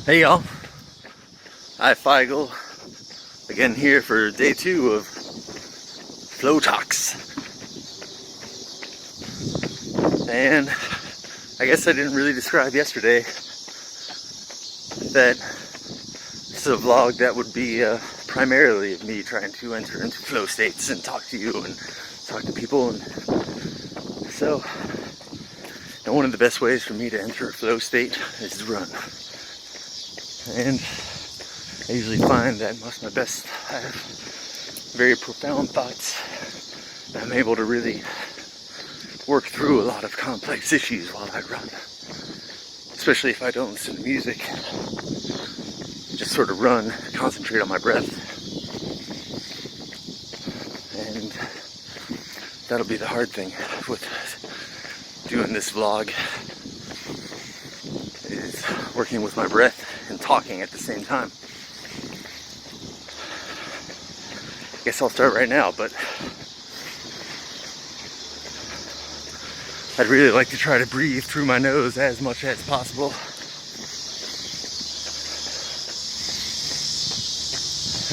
Hey y'all, I Feigl again here for day 2 of FLOWTOX. And I guess I didn't really describe yesterday that this is a vlog that would be primarily of me trying to enter into flow states and talk to you and talk to people. And so, one of the best ways for me to enter a flow state is to run. And I usually find that I have very profound thoughts. I'm able to really work through a lot of complex issues while I run. Especially if I don't listen to music. Just sort of run, concentrate on my breath. And that'll be the hard thing with doing this vlog, is working with my breath and talking at the same time. I guess I'll start right now, but I'd really like to try to breathe through my nose as much as possible.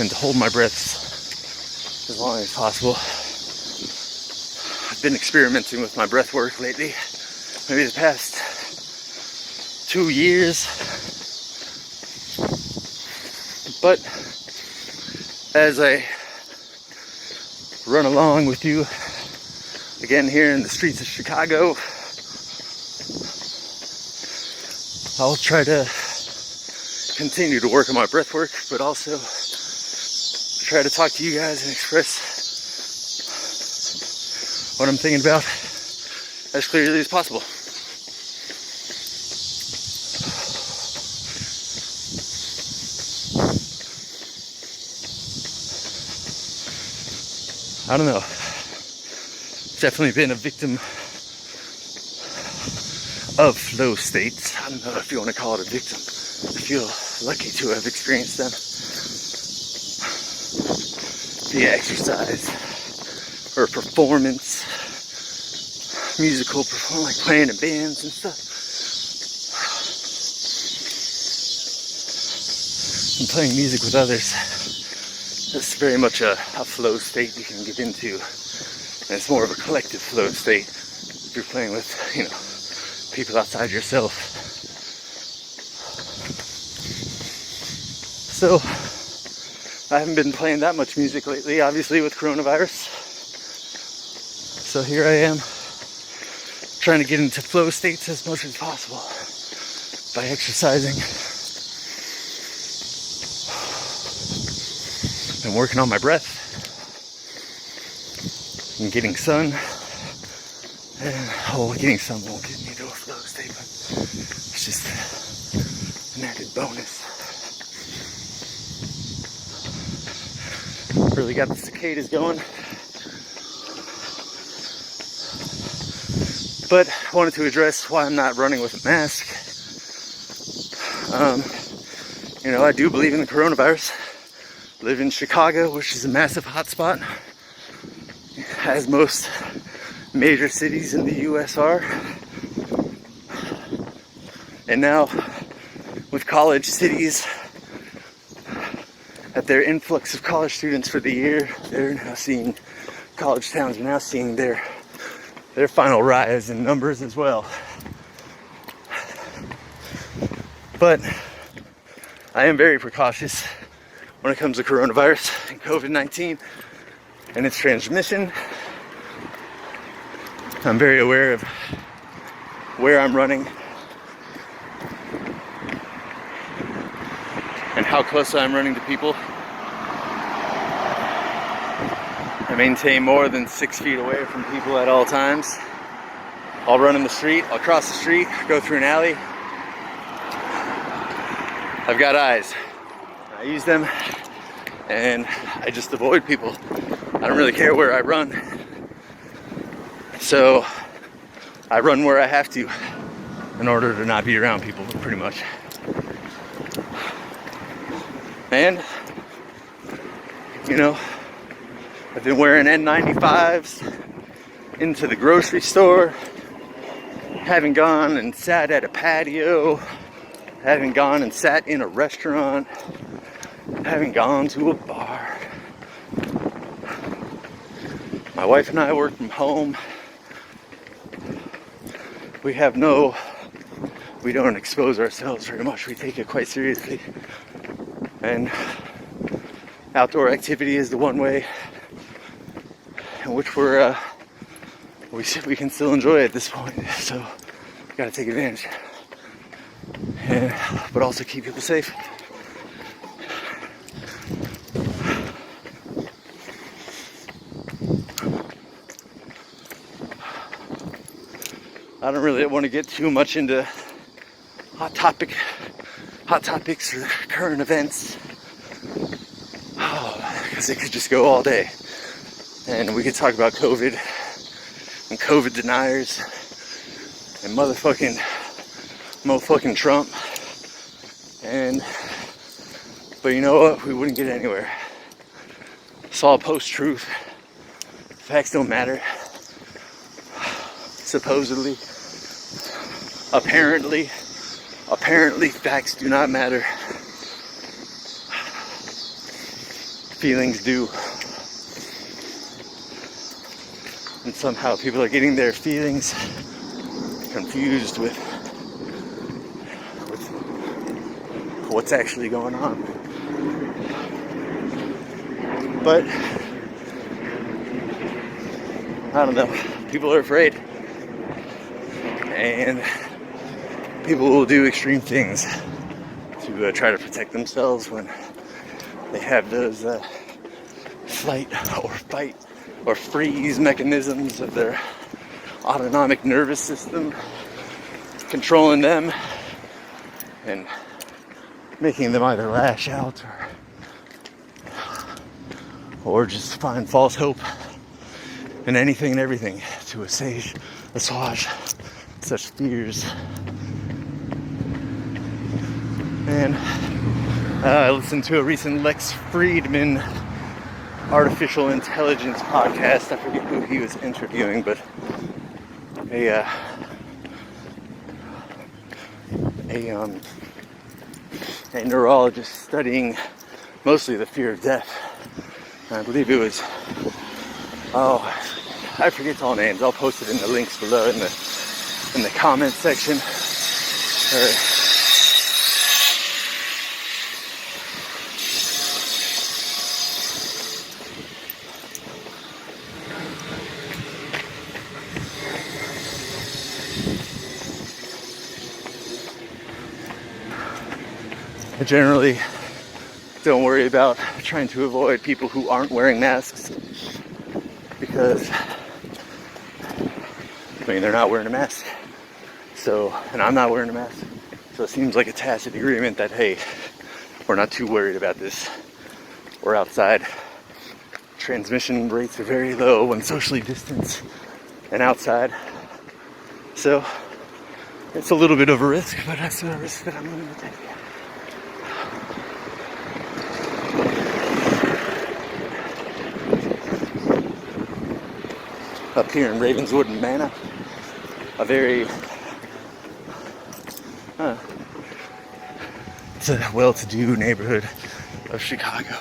And to hold my breaths as long as possible. I've been experimenting with my breath work lately, maybe the past 2 years. But as I run along with you again here in the streets of Chicago, I'll try to continue to work on my breath work, but also try to talk to you guys and express what I'm thinking about as clearly as possible. I don't know. Definitely been a victim of flow states. I don't know if you want to call it a victim. I feel lucky to have experienced them via exercise or performance, musical performance, like playing in bands and stuff. And playing music with others. It's very much a flow state you can get into. And it's more of a collective flow state if you're playing with, people outside yourself. So, I haven't been playing that much music lately, obviously with coronavirus. So here I am, trying to get into flow states as much as possible by exercising and working on my breath and getting sun. And getting sun won't get me to a flow state, but it's just an added bonus. Really got the cicadas going. But I wanted to address why I'm not running with a mask. I do believe in the coronavirus. Live in Chicago, which is a massive hotspot, as most major cities in the US are. And now, with college cities, at their influx of college students for the year, college towns are now seeing their final rise in numbers as well. But I am very precautious when it comes to coronavirus and COVID-19 and its transmission. I'm very aware of where I'm running and how close I'm running to people. I maintain more than 6 feet away from people at all times. I'll run in the street, I'll cross the street, go through an alley. I've got eyes. I use them and I just avoid people. I don't really care where I run. So I run where I have to in order to not be around people, pretty much. And, I've been wearing N95s into the grocery store, having gone and sat at a patio Haven't gone and sat in a restaurant. Haven't gone to a bar. My wife and I work from home. We don't expose ourselves very much. We take it quite seriously. And outdoor activity is the one way in which we can still enjoy it at this point. So we gotta take advantage. But also keep people safe. I don't really want to get too much into hot topics or current events, because it could just go all day. And we could talk about COVID and COVID deniers and motherfucking Trump. But you know what? We wouldn't get anywhere. It's all post-truth. Facts don't matter. Supposedly. Apparently, facts do not matter. Feelings do. And somehow people are getting their feelings confused with what's actually going on. But I don't know. People are afraid. And people will do extreme things to try to protect themselves when they have those flight or fight or freeze mechanisms of their autonomic nervous system controlling them and making them either lash out or just find false hope in anything and everything to assuage such fears. And I listened to a recent Lex Friedman artificial intelligence podcast. I forget who he was interviewing, but a neurologist studying mostly the fear of death. And I believe it was, I forget all names. I'll post it in the links below in the comment section. I generally don't worry about trying to avoid people who aren't wearing masks because, they're not wearing a mask. So, and I'm not wearing a mask. So it seems like a tacit agreement that, hey, we're not too worried about this. We're outside. Transmission rates are very low when socially distanced and outside. So it's a little bit of a risk, but that's a risk that I'm willing to take. Up here in Ravenswood and Manna, a very it's a well-to-do neighborhood of Chicago.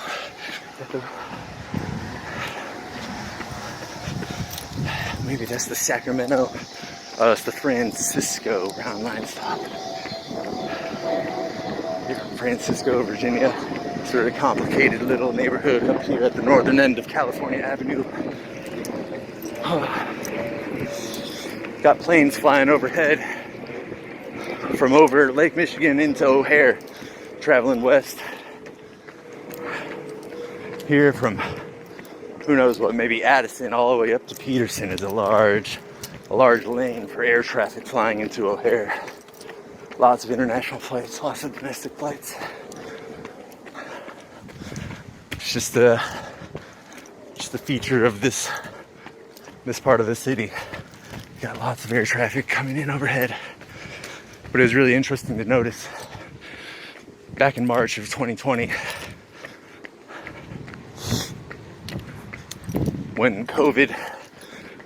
Maybe that's the Sacramento. It's the Francisco Brown Line stop. Here in Francisco, Virginia. Sort of complicated little neighborhood up here at the northern end of California Avenue. Got planes flying overhead from over Lake Michigan into O'Hare, traveling west. Here from who knows what, maybe Addison all the way up to Peterson is a large lane for air traffic flying into O'Hare. Lots of international flights, lots of domestic flights. It's just a feature of this part of the city. Got lots of air traffic coming in overhead. But it was really interesting to notice back in March of 2020 when COVID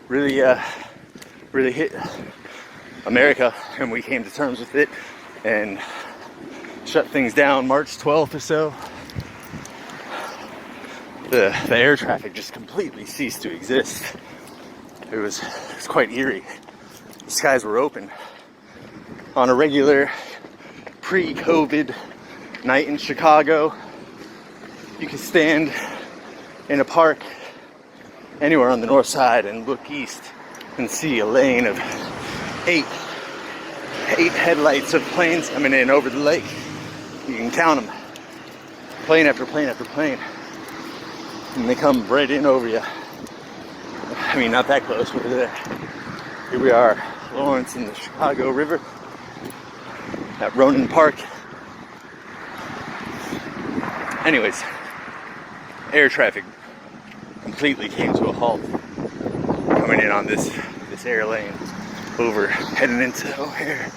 really hit America and we came to terms with it and shut things down March 12th or so. The air traffic just completely ceased to exist. It was quite eerie. The skies were open. On a regular pre-COVID night in Chicago, you could stand in a park anywhere on the north side and look east and see a lane of eight headlights of planes coming in over the lake. You can count them. Plane after plane after plane. And they come right in over you. I mean, not that close, but here we are, Lawrence in the Chicago River at Ronan Park. Anyways, air traffic completely came to a halt coming in on this air lane over heading into O'Hare.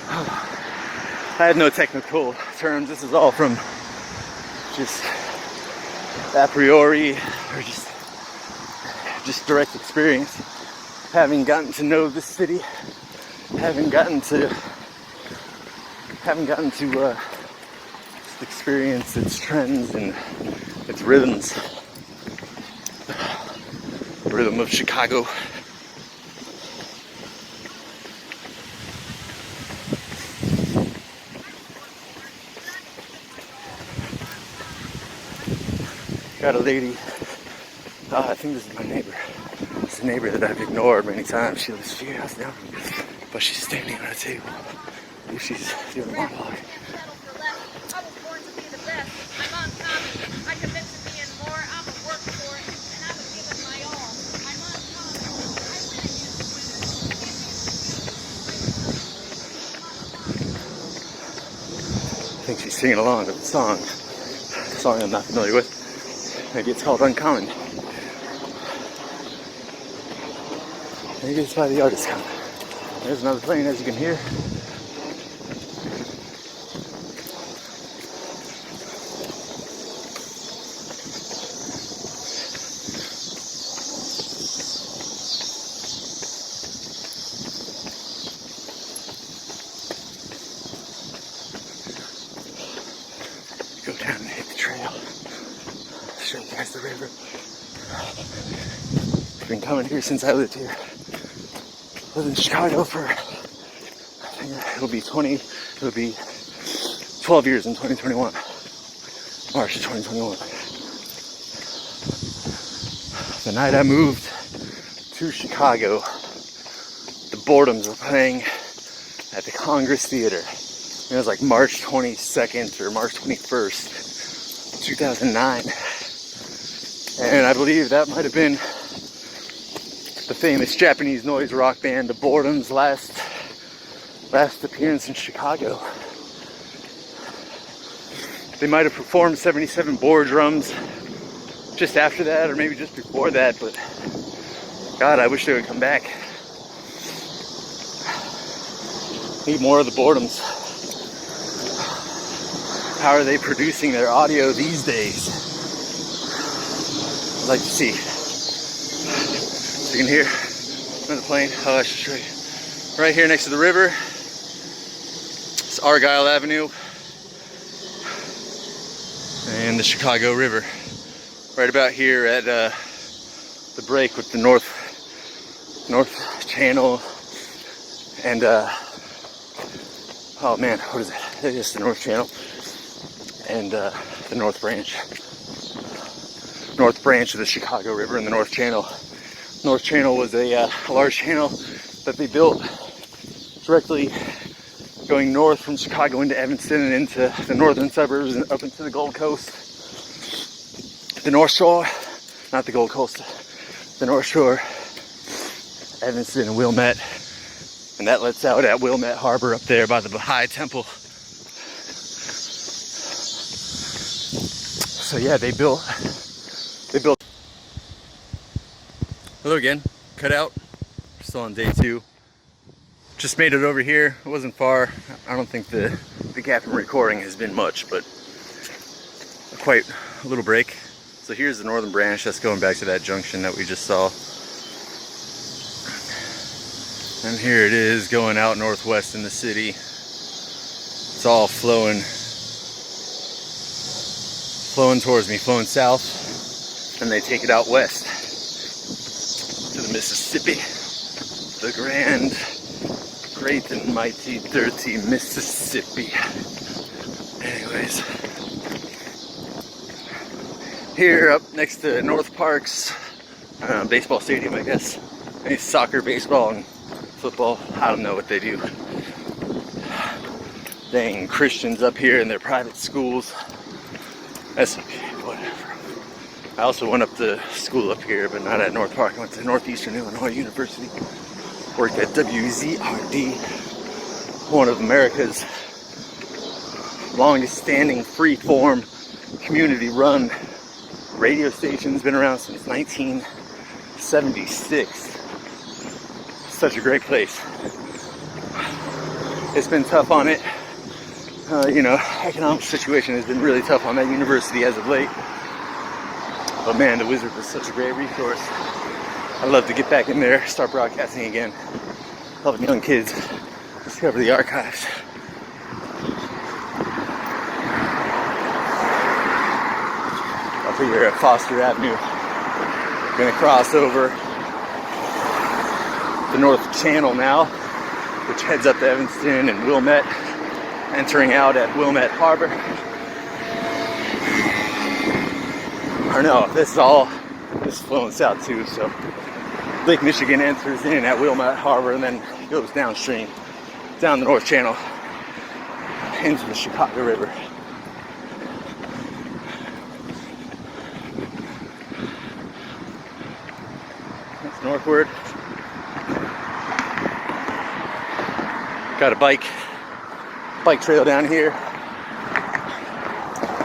I had no technical terms. This is all from just a priori or just direct experience, having gotten to know this city, having gotten to experience its trends and its rhythms. The rhythm of Chicago. Got a lady, I think this is my neighbor. It's a neighbor that I've ignored many times. She lives a few houses down, but she's standing on a table. I think she's doing a monologue. I was born to be the best. I'm uncommon. I commit to being more. I'm a work for it, and I would give it my all. I'm uncommon. I think she's singing along to the song I'm not familiar with. Maybe it's called Uncommon. Maybe it's by the artist coming. There's another plane, as you can hear. Go down and hit the trail. Show you guys the river. I've been coming here since I lived here. I lived in Chicago for, I think it'll be 12 years in 2021. March of 2021. The night I moved to Chicago, the Boredoms were playing at the Congress Theater. It was like March 22nd or March 21st, 2009. And I believe that might have been the famous Japanese noise rock band, the Boredoms' last appearance in Chicago. They might have performed 77 Boredoms just after that, or maybe just before that, but God, I wish they would come back. Need more of the Boredoms. How are they producing their audio these days? I'd like to see. So you can hear another plane. Oh, I should show you. Right here next to the river. It's Argyle Avenue and the Chicago River. Right about here at the break with the North Channel and oh man, what is it? It's just the North Channel and the North Branch of the Chicago River and the North Channel. North Channel was a large channel that they built directly going north from Chicago into Evanston and into the northern suburbs and up into the Gold Coast. The North Shore, not the Gold Coast, the North Shore, Evanston and Wilmette. And that lets out at Wilmette Harbor up there by the Baha'i Temple. So yeah, they built. Hello again, cut out. We're still on day 2. Just made it over here. It wasn't far. I don't think the gap in recording has been much, but quite a little break. So here's the northern branch that's going back to that junction that we just saw. And here it is going out northwest in the city. It's all flowing flowing towards me, flowing south, and they take it out west to the Mississippi, the grand, great and mighty, dirty Mississippi. Anyways, here up next to North Park's baseball stadium, I guess. Any soccer, baseball, and football. I don't know what they do. Dang Christians up here in their private schools. That's okay, whatever. I also went up to school up here, but not at North Park. I went to Northeastern Illinois University. Worked at WZRD, one of America's longest standing free-form community-run radio stations. Been around since 1976. Such a great place. It's been tough on it. Economic situation has been really tough on that university as of late. But man, the Wizard was such a great resource. I'd love to get back in there, start broadcasting again, helping young kids discover the archives. Up here at Foster Avenue, gonna cross over the North Channel now, which heads up to Evanston and Wilmette, entering out at Wilmette Harbor. Or no, this is flowing south too, so Lake Michigan enters in at Wilmette Harbor and then goes downstream, down the North Channel, into the Chicago River. That's northward. Got a bike trail down here.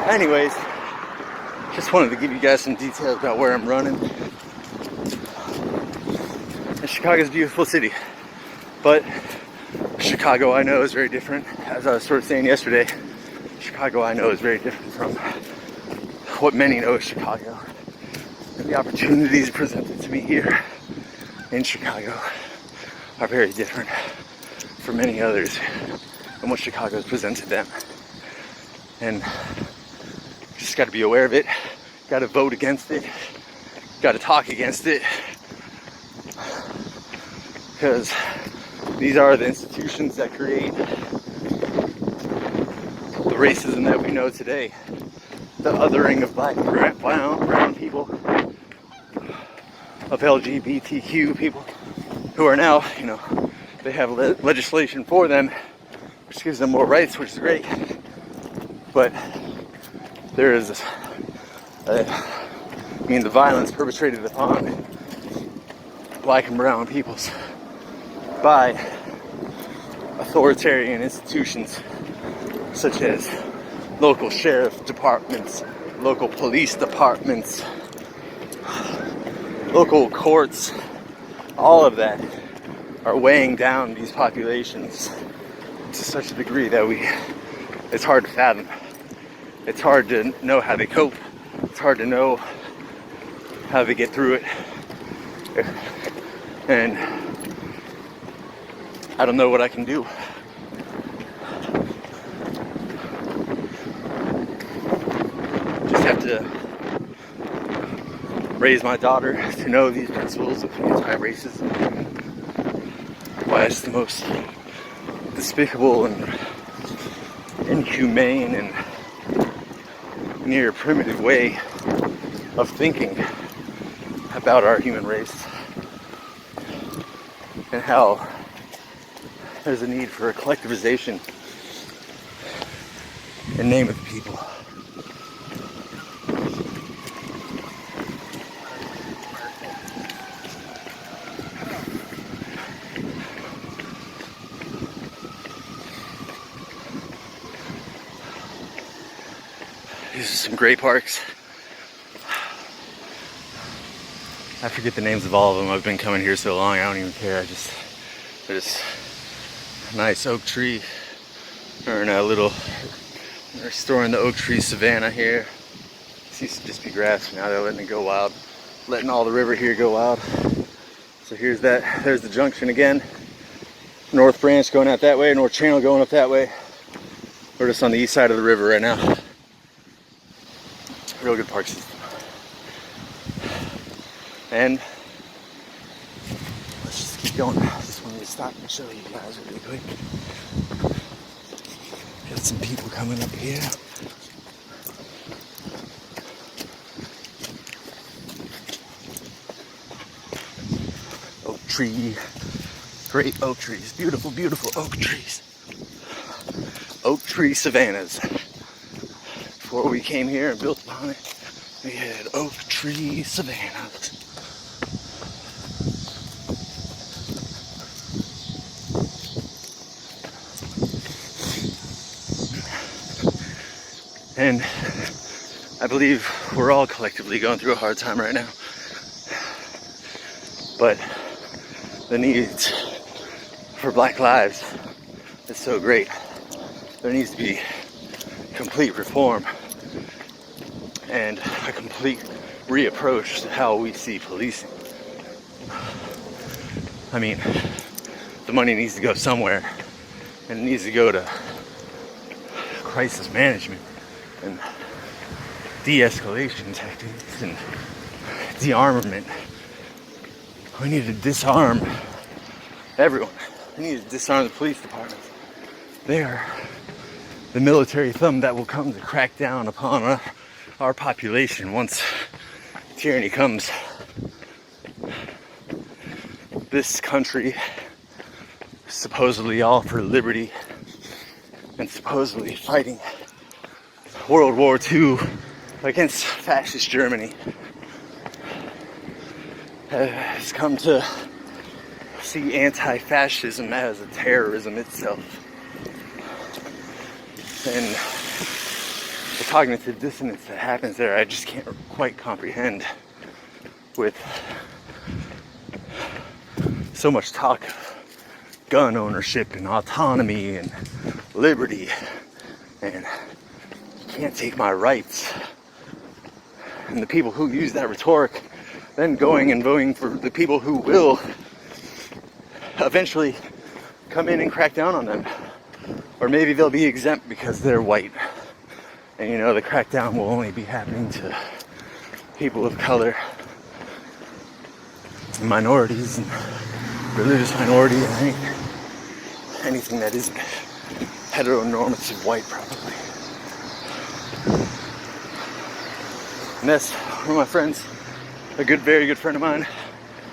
Anyways, just wanted to give you guys some details about where I'm running. And Chicago's a beautiful city, but Chicago I know is very different. As I was sort of saying yesterday, Chicago I know is very different from what many know as Chicago. And the opportunities presented to me here in Chicago are very different for many others than what Chicago has presented them. And just got to be aware of it, got to vote against it, got to talk against it, because these are the institutions that create the racism that we know today, the othering of black and brown people, of LGBTQ people, who are now, they have legislation for them, which gives them more rights, which is great. But there is, the violence perpetrated upon black and brown peoples by authoritarian institutions such as local sheriff departments, local police departments, local courts, all of that are weighing down these populations to such a degree that it's hard to fathom. It's hard to know how they cope. It's hard to know how they get through it. And I don't know what I can do. Just have to raise my daughter to know these principles of anti-racism. Why it's the most despicable and inhumane and near primitive way of thinking about our human race, and how there's a need for a collectivization in name of the people. These are some great parks. I forget the names of all of them. I've been coming here so long, I don't even care. There's a nice oak tree, or they're restoring the oak tree savanna here. This used to just be grass, now they're letting it go wild, letting all the river here go wild. So there's the junction again. North Branch going out that way, North Channel going up that way. We're just on the east side of the river right now. real good park system. And let's just keep going. I just wanted to stop and show you guys really quick. Got some people coming up here. Oak tree. Great oak trees. Beautiful, beautiful oak trees. Oak tree savannas. Before we came here and built upon it, we had oak tree savannas. And I believe we're all collectively going through a hard time right now. But the needs for Black lives is so great. There needs to be complete reform and a complete reapproach to how we see policing. I mean, the money needs to go somewhere, and it needs to go to crisis management and de-escalation tactics and de-armament. We need to disarm everyone. We need to disarm the police departments. They are the military thumb that will come to crack down upon our population once tyranny comes. This country, supposedly all for liberty and supposedly fighting World War II against fascist Germany, has come to see anti-fascism as a terrorism itself. And the cognitive dissonance that happens there, I just can't quite comprehend with so much talk of gun ownership and autonomy and liberty and you can't take my rights. And the people who use that rhetoric then going and voting for the people who will eventually come in and crack down on them. Or maybe they'll be exempt because they're white. And you know, the crackdown will only be happening to people of color, and minorities, and religious minority, and anything that isn't heteronormative white, probably. And that's one of my friends, a very good friend of mine,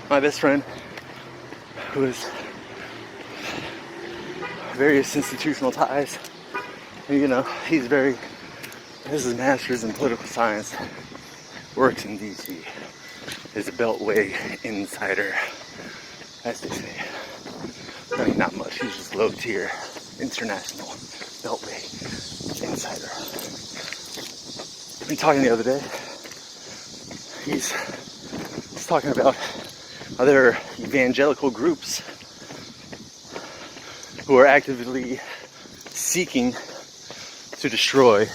my best friend, who has various institutional ties. And, you know, he's has his master's in political science, works in DC, is a Beltway insider, as they say. I mean, not much, he's just low tier, international Beltway insider. I've been talking the other day, he's talking about how there are evangelical groups who are actively seeking to destroy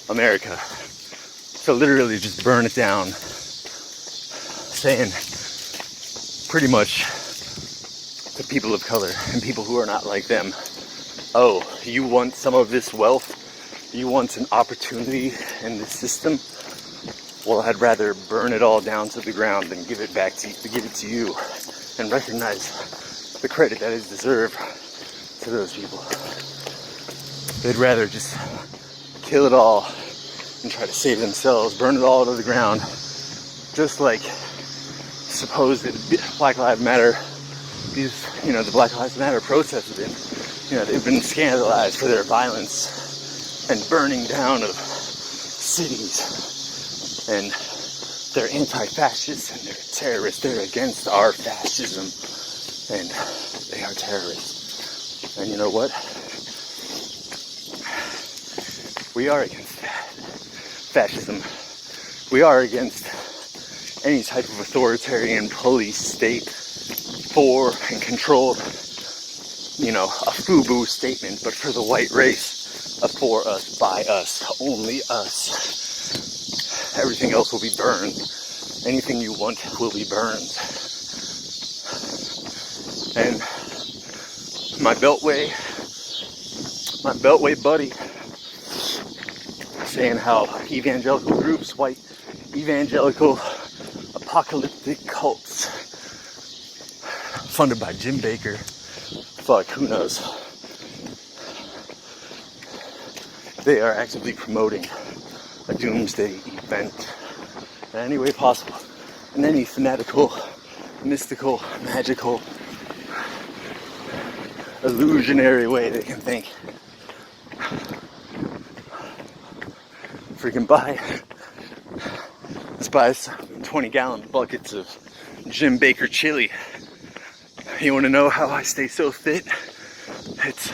America. So literally just burn it down, saying pretty much to people of color and people who are not like them, oh, you want some of this wealth? You want an opportunity in this system? Well, I'd rather burn it all down to the ground than give it to you and recognize the credit that is deserved to those people. They'd rather just kill it all and try to save themselves, burn it all to the ground, just like supposed Black Lives Matter, the Black Lives Matter protests have been, they've been scandalized for their violence and burning down of cities, and they're anti-fascists and they're terrorists. They're against our fascism and they are terrorists. And you know what? We are against fascism. We are against any type of authoritarian police state for and controlled, a FUBU statement, but for the white race, for us, by us, only us. Everything else will be burned. Anything you want will be burned. And my Beltway buddy saying how evangelical groups, white evangelical apocalyptic cults funded by Jim Baker, fuck, who knows, they are actively promoting a doomsday event in any way possible, in any fanatical, mystical, magical, illusionary way they can think. Freaking let's buy some 20-gallon buckets of Jim Baker chili. You want to know how I stay so fit? It's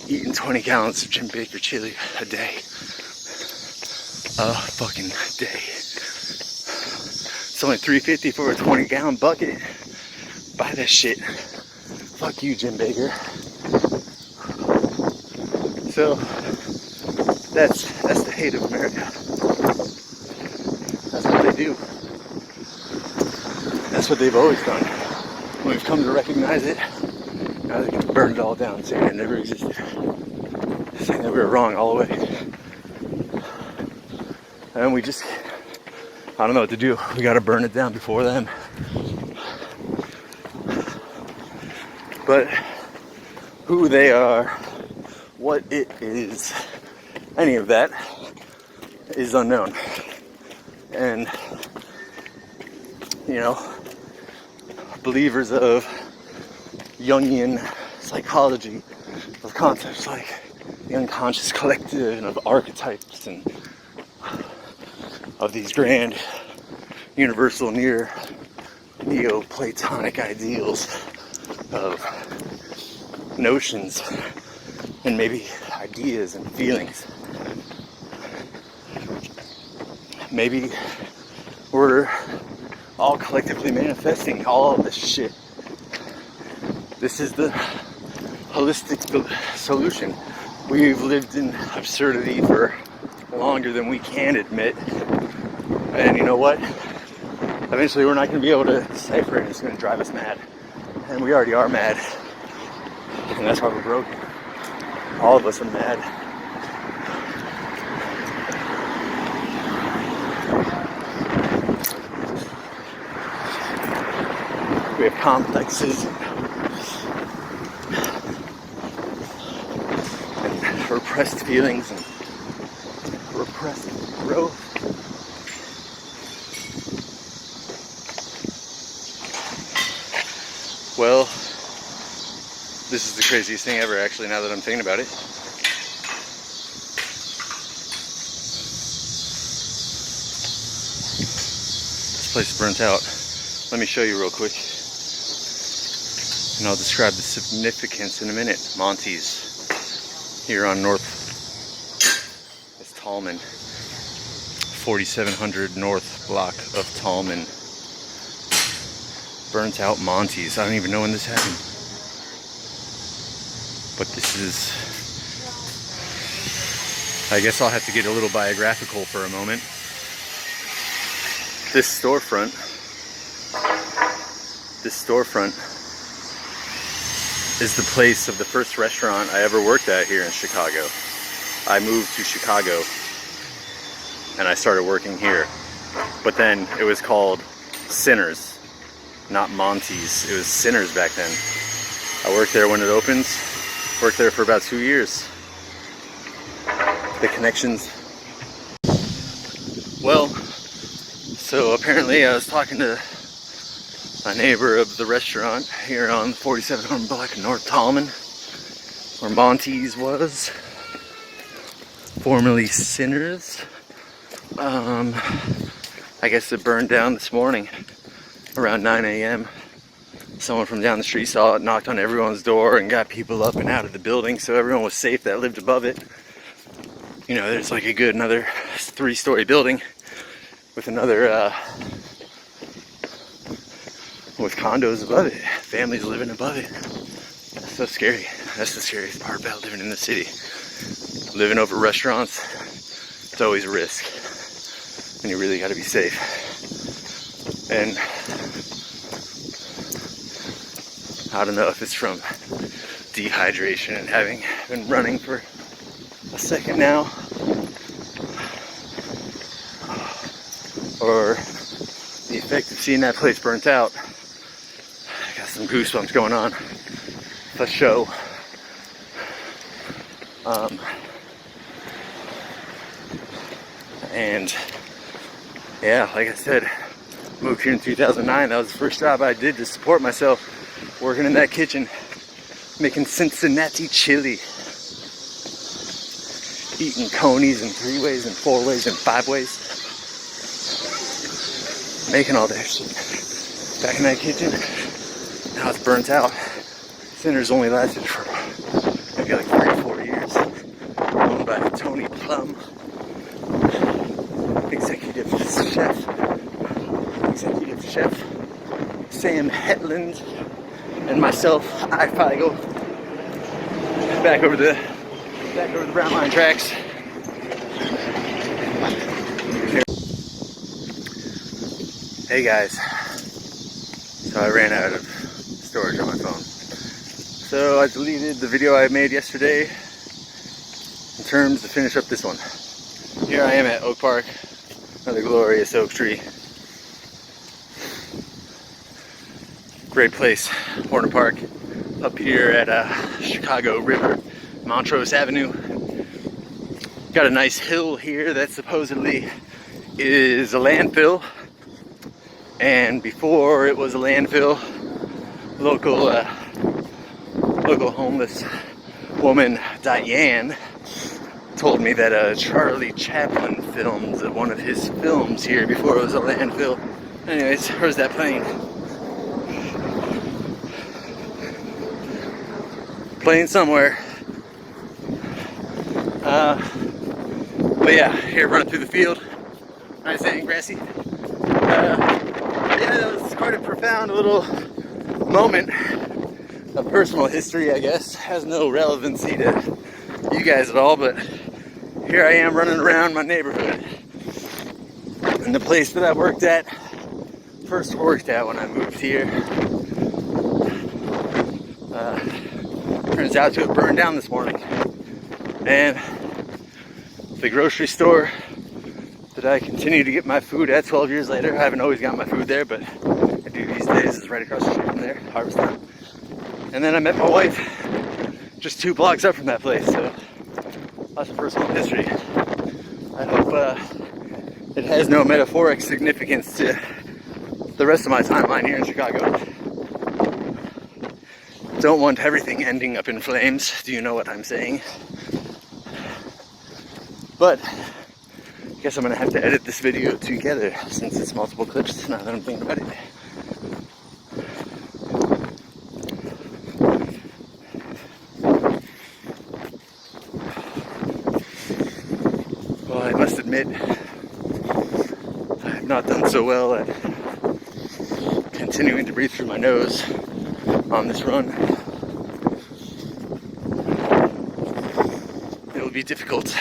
eating 20 gallons of Jim Baker chili a day. A fucking day. It's only $3.50 for a 20-gallon bucket. Buy that shit. Fuck you, Jim Baker. So that's the hate of America. That's what they do. That's what they've always done. When we've come to recognize it, now they're gonna burn it all down, saying it never existed. Saying that we were wrong all the way. And we just, I don't know what to do. We gotta burn it down before them. But who they are, what it is, any of that is unknown. And, you know, believers of Jungian psychology, of concepts like the unconscious collective and of archetypes and of these grand universal Neoplatonic ideals of notions and maybe ideas and feelings. Maybe we're all collectively manifesting all of this shit. This is the holistic solution. We've lived in absurdity for longer than we can admit. And you know what? Eventually we're not going to be able to decipher it. It's going to drive us mad. And we already are mad. And that's why we're broken. All of us are mad. We have complexes and repressed feelings and repressed growth. Well, this is the craziest thing ever, actually, now that I'm thinking about it. This place is burnt out. Let me show you real quick. And I'll describe the significance in a minute. Monty's here on it's Tallman, 4700 North block of Tallman. Burnt out Monty's. I don't even know when this happened. But this is, I guess I'll have to get a little biographical for a moment. This storefront is the place of the first restaurant I ever worked at here in Chicago. I moved to Chicago and I started working here. But then it was called Sinners, not Monty's. It was Sinners back then. I worked there when it opened. Worked there for about 2 years. The connections. Well, so apparently I was talking to a neighbor of the restaurant here on 4700 block in North Tallman, where Monty's was, formerly Sinners. I guess it burned down this morning around 9 a.m. Someone from down the street saw it, knocked on everyone's door and got people up and out of the building, so everyone was safe that lived above it. You know, there's like a good another 3-story building with another with condos above it, families living above it. That's so scary. That's the scariest part about living in the city. Living over restaurants, it's always a risk, and you really got to be safe. And I don't know if it's from dehydration and having been running for a second now, or the effect of seeing that place burnt out. I got some goosebumps going on for show. And yeah, like I said, moved here in 2009. That was the first job I did to support myself, working in that kitchen, making Cincinnati chili, eating conies in 3 ways and 4 ways and 5 ways, making all that shit back in that kitchen. Now it's burnt out. Center's only lasted for maybe like 3 or 4 years. Owned by Tony Plum, executive chef Sam Hetland, and myself, I Feigl, back over the brown line tracks. Hey guys, so I ran out of storage on my phone, so I deleted the video I made yesterday in terms to finish up this one. Here I am at Oak Park, another glorious oak tree. Great place, Horner Park, up here at Chicago River, Montrose Avenue. Got a nice hill here that supposedly is a landfill, and before it was a landfill, local homeless woman Diane told me that Charlie Chaplin filmed one of his films here before it was a landfill. Anyways, where's that plane? Plane somewhere. But yeah, here running through the field. Nice and grassy. Yeah, that was quite a profound little moment of personal history, I guess. Has no relevancy to you guys at all, but here I am running around my neighborhood. And the place that I first worked at when I moved here, turns out to have burned down this morning. And the grocery store that I continue to get my food at 12 years later, I haven't always got my food there, but I do these days, is right across the street from there, Harvest Time. And then I met my wife just 2 blocks up from that place, so lots of personal history. I hope it has no metaphoric significance to the rest of my timeline here in Chicago. Don't want everything ending up in flames. Do you know what I'm saying? But I guess I'm gonna have to edit this video together since it's multiple clips now that I'm thinking about it. Well, I must admit, I have not done so well at continuing to breathe through my nose on this run. It will be difficult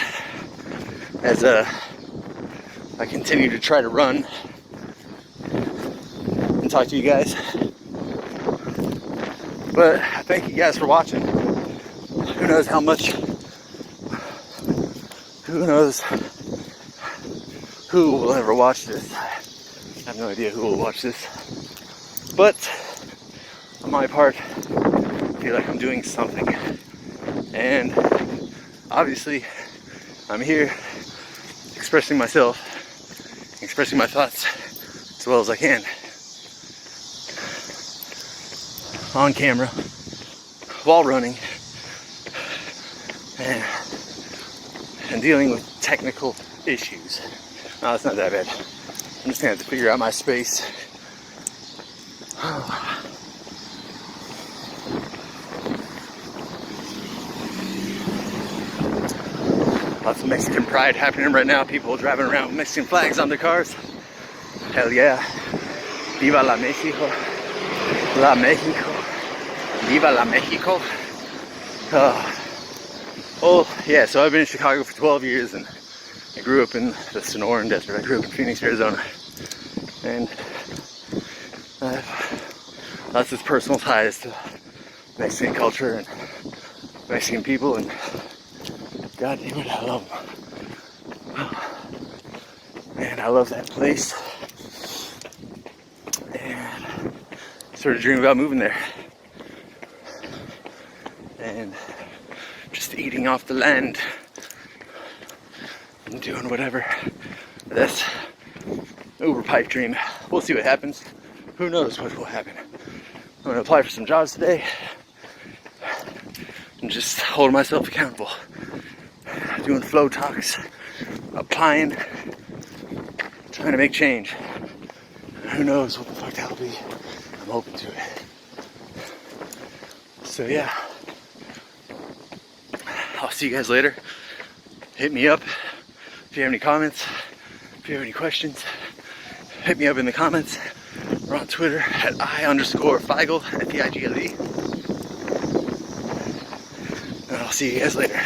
as I continue to try to run and talk to you guys. But I thank you guys for watching. Who knows how much, who knows who will ever watch this. I have no idea who will watch this. But on my part, I feel like I'm doing something. And obviously, I'm here expressing myself, expressing my thoughts as well as I can on camera while running and dealing with technical issues. No, it's not that bad. I'm just gonna have to figure out my space. Lots of Mexican pride happening right now. People driving around with Mexican flags on their cars. Hell yeah. Viva la Mexico. La Mexico. Viva la Mexico. Oh, yeah, so I've been in Chicago for 12 years and I grew up in the Sonoran Desert. I grew up in Phoenix, Arizona. And I have lots of personal ties to Mexican culture and Mexican people, and God damn it, I love them. And I love that place. sort of dream about moving there and just eating off the land and doing whatever. That's uber pipe dream. We'll see what happens. Who knows what will happen. I'm gonna apply for some jobs today and just hold myself accountable. Doing FLOWTOX, applying, trying to make change. Who knows what the fuck that'll be. I'm open to it. So yeah, I'll see you guys later. Hit me up if you have any comments, if you have any questions. Hit me up in the comments or on Twitter at I_Feigl, F-E-I-G-L-E. And I'll see you guys later.